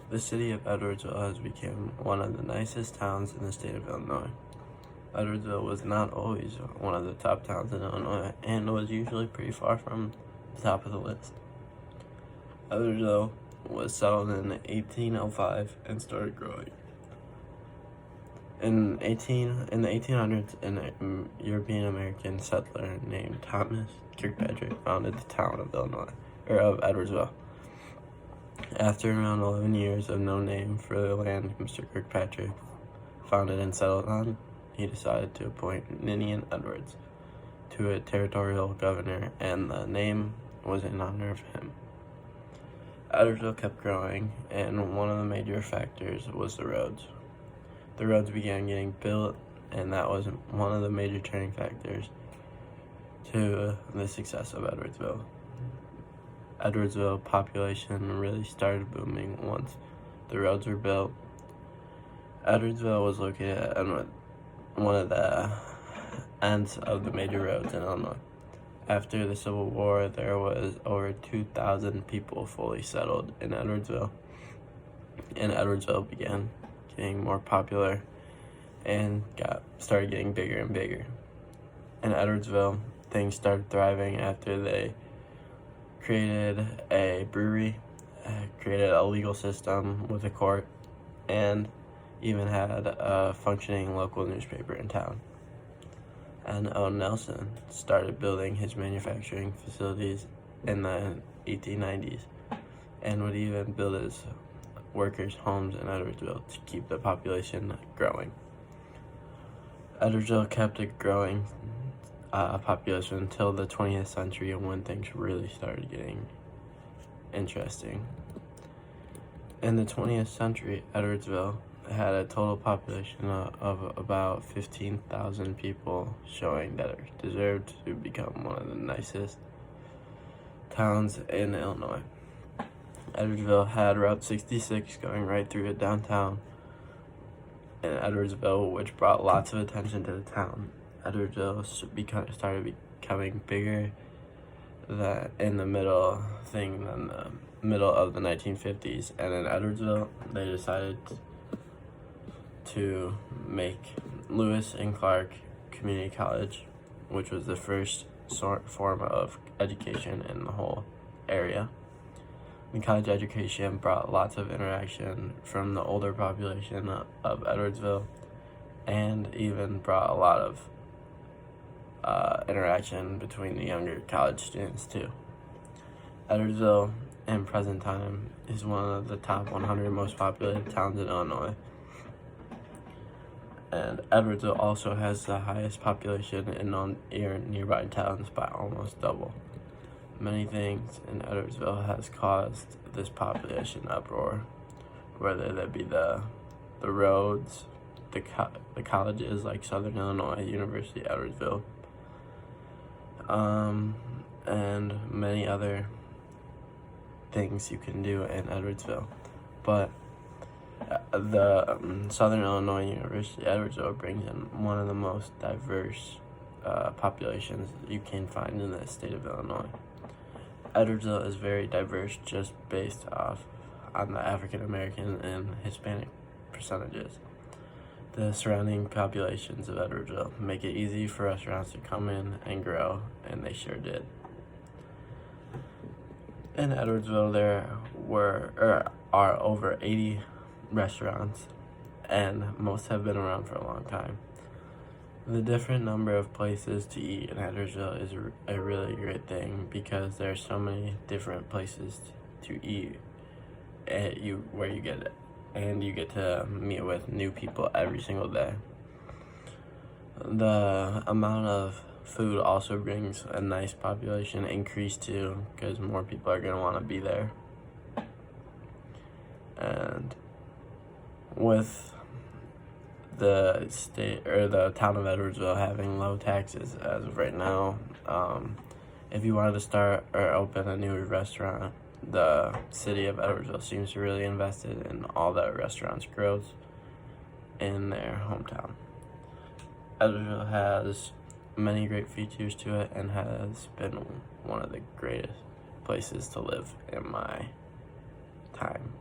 The city of Edwardsville has become one of the nicest towns in the state of Illinois. Edwardsville was not always one of the top towns in Illinois and was usually pretty far from the top of the list. Edwardsville was settled in 1805 and started growing. In the 1800s, an European American settler named Thomas Kirkpatrick founded the town of Edwardsville. After around 11 years of no name for the land Mr. Kirkpatrick founded and settled on, he decided to appoint Ninian Edwards to a territorial governor, and the name was in honor of him. Edwardsville kept growing, and one of the major factors was the roads. The roads began getting built, and that was one of the major turning factors to the success of Edwardsville. Edwardsville population really started booming once the roads were built. Edwardsville was located at one of the ends of the major roads in Illinois. After the Civil War, there was over 2,000 people fully settled in Edwardsville, and Edwardsville began getting more popular and started getting bigger and bigger. In Edwardsville, things started thriving after they created a brewery, created a legal system with a court, and even had a functioning local newspaper in town. And O. Nelson started building his manufacturing facilities in the 1890s and would even build his workers' homes in Edwardsville to keep the population growing. Edwardsville kept a growing population until the 20th century, when things really started getting interesting. In the 20th century, Edwardsville had a total population of about 15,000 people, showing that it deserved to become one of the nicest towns in Illinois. Edwardsville had Route 66 going right through it downtown in Edwardsville, which brought lots of attention to the town. Edwardsville started becoming bigger in the middle of the 1950s, and in Edwardsville they decided to make Lewis and Clark Community College, which was the first form of education in the whole area. The college education brought lots of interaction from the older population of Edwardsville, and even brought a lot of interaction between the younger college students too. Edwardsville, in present time, is one of the top 100 most populated towns in Illinois. And Edwardsville also has the highest population in nearby towns by almost double. Many things in Edwardsville has caused this population uproar, whether that be the roads, the colleges like Southern Illinois University Edwardsville, and many other things you can do in Edwardsville. But the Southern Illinois University Edwardsville brings in one of the most diverse populations you can find in the state of Illinois. Edwardsville is very diverse just based on the African American and Hispanic percentages. The surrounding populations of Edwardsville make it easy for restaurants to come in and grow, and they sure did. In Edwardsville, there are over 80 restaurants, and most have been around for a long time. The different number of places to eat in Edwardsville is a really great thing, because there are so many different places to eat where you get it, and you get to meet with new people every single day. The amount of food also brings a nice population increase too, because more people are going to want to be there. And with the state or the town of Edwardsville having low taxes as of right now, if you wanted to start or open a new restaurant, the city of Edwardsville seems to really invested in all that restaurants' growth in their hometown. Edwardsville has many great features to it and has been one of the greatest places to live in my time.